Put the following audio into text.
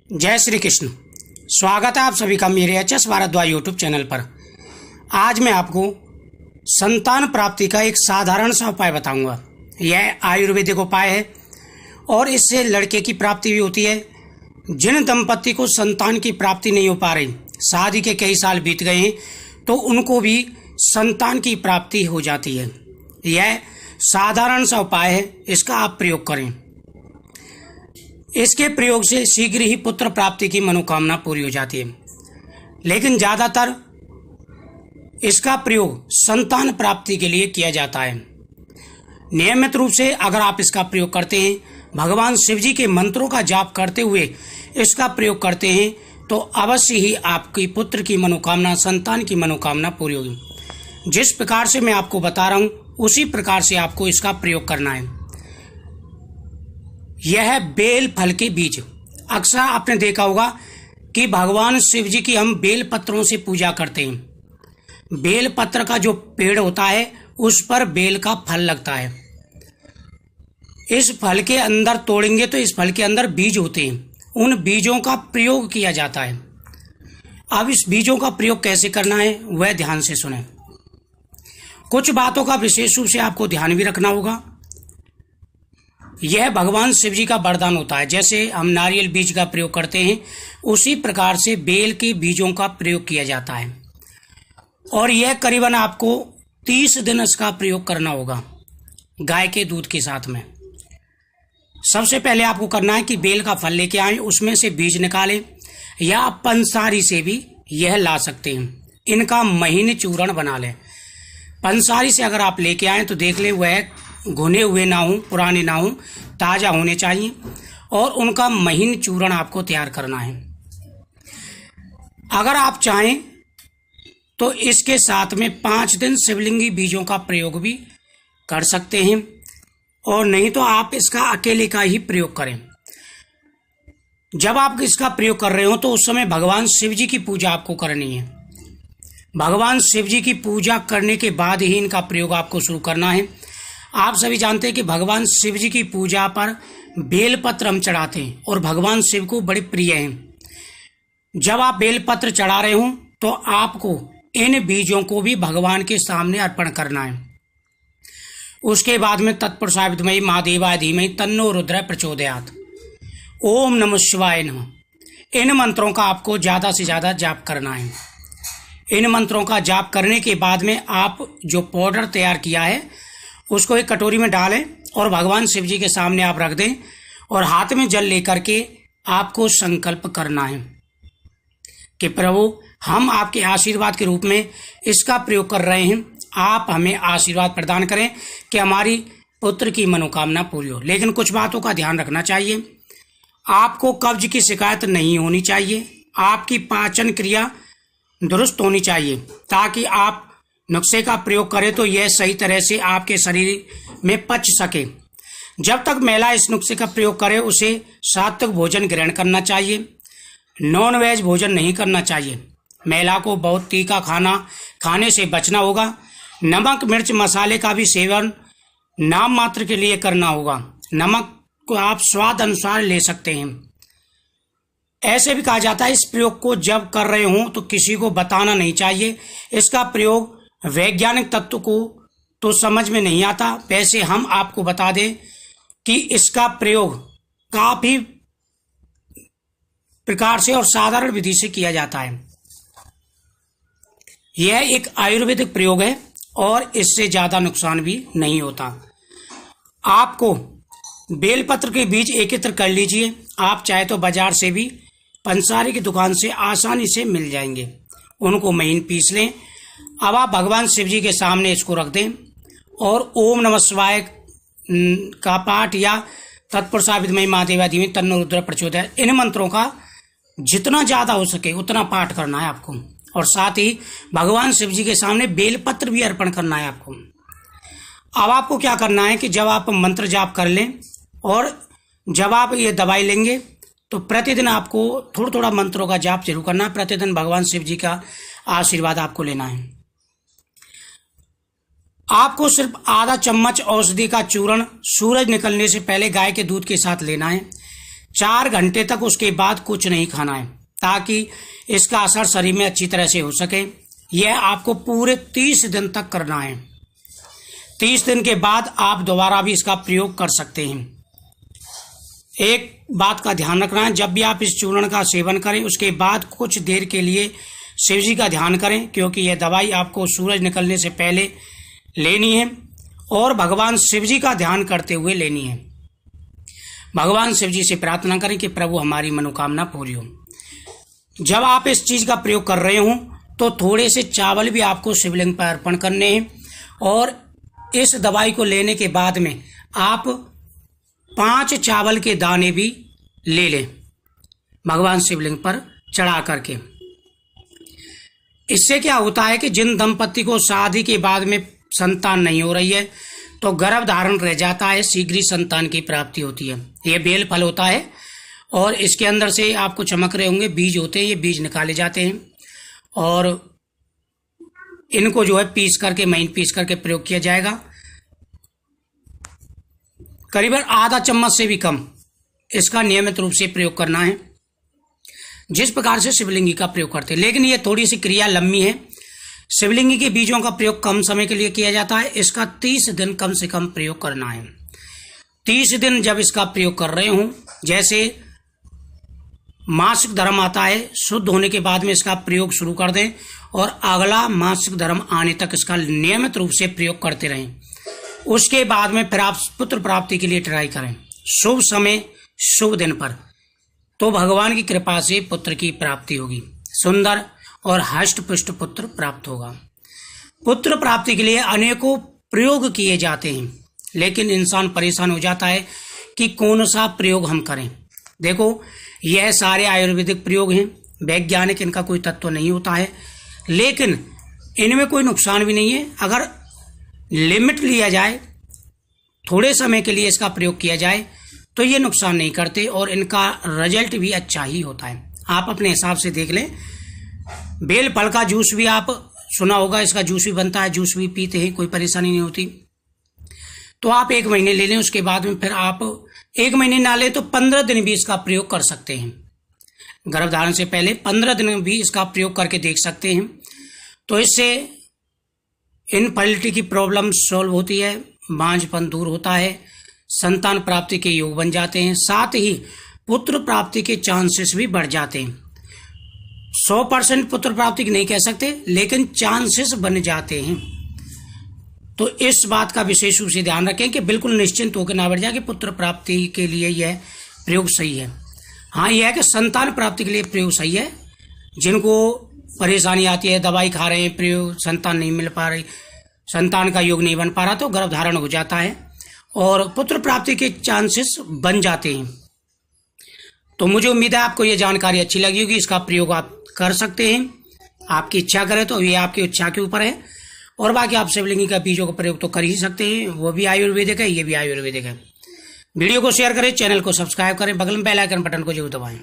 जय श्री कृष्ण। स्वागत है आप सभी का मेरे एचएस भारद्वाज यूट्यूब चैनल पर। आज मैं आपको संतान प्राप्ति का एक साधारण सा उपाय बताऊंगा। यह आयुर्वेदिक उपाय है और इससे लड़के की प्राप्ति भी होती है। जिन दंपति को संतान की प्राप्ति नहीं हो पा रही, शादी के कई साल बीत गए हैं, तो उनको भी संतान की प्राप्ति हो जाती है। यह साधारण सा उपाय है, इसका आप प्रयोग करें। इसके प्रयोग से शीघ्र ही पुत्र प्राप्ति की मनोकामना पूरी हो जाती है। लेकिन ज़्यादातर इसका प्रयोग संतान प्राप्ति के लिए किया जाता है। नियमित रूप से अगर आप इसका प्रयोग करते हैं, भगवान शिव जी के मंत्रों का जाप करते हुए इसका प्रयोग करते हैं, तो अवश्य ही आपकी पुत्र की मनोकामना, संतान की मनोकामना पूरी होगी। जिस प्रकार से मैं आपको बता रहा हूँ, उसी प्रकार से आपको इसका प्रयोग करना है। यह बेल फल के बीज, अक्सर आपने देखा होगा कि भगवान शिव जी की हम बेल पत्रों से पूजा करते हैं। बेल पत्र का जो पेड़ होता है, उस पर बेल का फल लगता है। इस फल के अंदर तोड़ेंगे तो इस फल के अंदर बीज होते हैं। उन बीजों का प्रयोग किया जाता है। अब इस बीजों का प्रयोग कैसे करना है, वह ध्यान से सुने। कुछ बातों का विशेष रूप से आपको ध्यान भी रखना होगा। यह भगवान शिव जी का वरदान होता है। जैसे हम नारियल बीज का प्रयोग करते हैं, उसी प्रकार से बेल के बीजों का प्रयोग किया जाता है। और यह करीबन आपको 30 दिन इसका प्रयोग करना होगा गाय के दूध के साथ में। सबसे पहले आपको करना है कि बेल का फल लेके आएं, उसमें से बीज निकालें, या आप पंसारी से भी यह ला सकते हैं। इनका महीन चूर्ण बना लें। पंसारी से अगर आप लेके आएं तो देख लें वह घुने हुए ना हो, पुराने ना हो, ताज़ा होने चाहिए, और उनका महीन चूर्ण आपको तैयार करना है। अगर आप चाहें तो इसके साथ में 5 दिन शिवलिंगी बीजों का प्रयोग भी कर सकते हैं, और नहीं तो आप इसका अकेले का ही प्रयोग करें। जब आप इसका प्रयोग कर रहे हो तो उस समय भगवान शिव जी की पूजा आपको करनी है। भगवान शिव जी की पूजा करने के बाद ही इनका प्रयोग आपको शुरू करना है। आप सभी जानते हैं कि भगवान शिव जी की पूजा पर बेलपत्र हम चढ़ाते हैं और भगवान शिव को बड़े प्रिय हैं। जब आप बेलपत्र चढ़ा रहे हो तो आपको इन बीजों को भी भगवान के सामने अर्पण करना है। उसके बाद में तत्पुरुषाय विद्महे महादेवाय धीमहि तन्नो रुद्रः प्रचोदयात्, ओम नमः शिवाय नमः। इन मंत्रों का आपको ज़्यादा से ज़्यादा जाप करना है। इन मंत्रों का जाप करने के बाद में आप जो पाउडर तैयार किया है उसको एक कटोरी में डालें और भगवान शिव जी के सामने आप रख दें, और हाथ में जल लेकर के आपको संकल्प करना है कि प्रभु, हम आपके आशीर्वाद के रूप में इसका प्रयोग कर रहे हैं। आप हमें आशीर्वाद प्रदान करें कि हमारी पुत्र की मनोकामना पूरी हो। लेकिन कुछ बातों का ध्यान रखना चाहिए। आपको कब्ज की शिकायत नहीं होनी चाहिए। आपकी पाचन क्रिया दुरुस्त होनी चाहिए, ताकि आप नुस्खे का प्रयोग करें तो यह सही तरह से आपके शरीर में पच सके। जब तक महिला इस नुस्खे का प्रयोग करे, उसे सात्विक भोजन ग्रहण करना चाहिए। नॉन वेज भोजन नहीं करना चाहिए। महिला को बहुत तीखा खाना खाने से बचना होगा। नमक मिर्च मसाले का भी सेवन नाम मात्र के लिए करना होगा। नमक को आप स्वाद अनुसार ले सकते हैं। ऐसे भी कहा जाता है, इस प्रयोग को जब कर रहे हों तो किसी को बताना नहीं चाहिए। इसका प्रयोग वैज्ञानिक तत्व को तो समझ में नहीं आता। वैसे हम आपको बता दें कि इसका प्रयोग काफी प्रकार से और साधारण विधि से किया जाता है। यह एक आयुर्वेदिक प्रयोग है और इससे ज्यादा नुकसान भी नहीं होता। आपको बेलपत्र के बीज एकत्र कर लीजिए। आप चाहे तो बाजार से भी, पंसारी की दुकान से आसानी से मिल जाएंगे। उनको महीन पीस लें। अब आप भगवान शिव जी के सामने इसको रख दें और ओम नमः शिवाय का पाठ या तत्पुरुषाय विद्महे महादेवाय धीमहि तन्नो रुद्रः प्रचोदयात्, इन मंत्रों का जितना ज़्यादा हो सके उतना पाठ करना है आपको। और साथ ही भगवान शिव जी के सामने बेलपत्र भी अर्पण करना है आपको। अब आपको क्या करना है कि जब आप मंत्र जाप कर लें और जब आप ये दवाई लेंगे, तो प्रतिदिन आपको थोड़ा थोड़ा मंत्रों का जाप जरूर करना है। प्रतिदिन भगवान शिव जी का आशीर्वाद आपको लेना है। आपको सिर्फ आधा चम्मच औषधि का चूर्ण सूरज निकलने से पहले गाय के दूध के साथ लेना है। 4 घंटे तक उसके बाद कुछ नहीं खाना है, ताकि इसका असर शरीर में अच्छी तरह से हो सके। यह आपको पूरे 30 दिन तक करना है। 30 दिन के बाद आप दोबारा भी इसका प्रयोग कर सकते हैं। एक बात का ध्यान रखना है, जब भी आप इस चूर्ण का सेवन करें उसके बाद कुछ देर के लिए शिव जी का ध्यान करें, क्योंकि यह दवाई आपको सूरज निकलने से पहले लेनी है और भगवान शिव जी का ध्यान करते हुए लेनी है। भगवान शिव जी से प्रार्थना करें कि प्रभु हमारी मनोकामना पूरी हो। जब आप इस चीज का प्रयोग कर रहे हो तो थोड़े से चावल भी आपको शिवलिंग पर अर्पण करने हैं, और इस दवाई को लेने के बाद में आप 5 चावल के दाने भी ले लें भगवान शिवलिंग पर चढ़ा करके। इससे क्या होता है कि जिन दंपति को शादी के बाद में संतान नहीं हो रही है तो गर्भ धारण रह जाता है, शीघ्र ही संतान की प्राप्ति होती है। यह बेल फल होता है और इसके अंदर से आपको चमक रहे होंगे बीज होते हैं, ये बीज निकाले जाते हैं और इनको जो है पीस करके, महीन पीस करके प्रयोग किया जाएगा। करीबन आधा चम्मच से भी कम इसका नियमित रूप से प्रयोग करना है, जिस प्रकार से शिवलिंगी का प्रयोग करते हैं। लेकिन ये थोड़ी सी क्रिया लंबी है। शिवलिंगी के बीजों का प्रयोग कम समय के लिए किया जाता है। इसका 30 दिन कम से कम प्रयोग करना है। 30 दिन जब इसका प्रयोग कर रहे हूं, जैसे मासिक धर्म आता है, शुद्ध होने के बाद में इसका प्रयोग शुरू कर दें और अगला मासिक धर्म आने तक इसका नियमित रूप से प्रयोग करते रहें। उसके बाद में फिर आप पुत्र प्राप्ति के लिए ट्राई करें शुभ समय शुभ दिन पर, तो भगवान की कृपा से पुत्र की प्राप्ति होगी। सुंदर और हष्ट पुष्ट पुत्र प्राप्त होगा। पुत्र प्राप्ति के लिए अनेकों प्रयोग किए जाते हैं, लेकिन इंसान परेशान हो जाता है कि कौन सा प्रयोग हम करें। देखो, यह सारे आयुर्वेदिक प्रयोग हैं, वैज्ञानिक इनका कोई तत्व नहीं होता है, लेकिन इनमें कोई नुकसान भी नहीं है। अगर लिमिट लिया जाए, थोड़े समय के लिए इसका प्रयोग किया जाए तो ये नुकसान नहीं करते और इनका रिजल्ट भी अच्छा ही होता है। आप अपने हिसाब से देख लें। बेल फल का जूस भी आप सुना होगा, इसका जूस भी बनता है, जूस भी पीते हैं, कोई परेशानी नहीं होती। तो आप 1 महीने ले लें, उसके बाद में फिर आप 1 महीने ना ले तो 15 दिन भी इसका प्रयोग कर सकते हैं। गर्भधारण से पहले 15 दिन भी इसका प्रयोग करके देख सकते हैं। तो इससे इनफर्टिलिटी की प्रॉब्लम सॉल्व होती है, बांझपन दूर होता है, संतान प्राप्ति के योग बन जाते हैं, साथ ही पुत्र प्राप्ति के चांसेस भी बढ़ जाते हैं। 100% पुत्र प्राप्ति की नहीं कह सकते, लेकिन चांसेस बन जाते हैं। तो इस बात का विशेष रूप से ध्यान रखें कि बिल्कुल निश्चिंत होकर ना बढ़ जाए कि पुत्र प्राप्ति के लिए यह प्रयोग सही है। हाँ, यह है कि संतान प्राप्ति के लिए प्रयोग सही है। जिनको परेशानी आती है, दवाई खा रहे हैं, प्रयोग संतान नहीं मिल पा रही, संतान का योग नहीं बन पा रहा, तो गर्भधारण हो जाता है और पुत्र प्राप्ति के चांसेस बन जाते हैं। तो मुझे उम्मीद है आपको ये जानकारी अच्छी लगी होगी। इसका प्रयोग आप कर सकते हैं, आपकी इच्छा करें तो। ये आपकी इच्छा के ऊपर है। और बाकी आप शिवलिंगी का बीजों का प्रयोग तो कर ही सकते हैं, वो भी आयुर्वेदिक है, ये भी आयुर्वेदिक है। वीडियो को शेयर करें, चैनल को सब्सक्राइब करें, बगल में बेल आइकन बटन को जरूर दबाएं।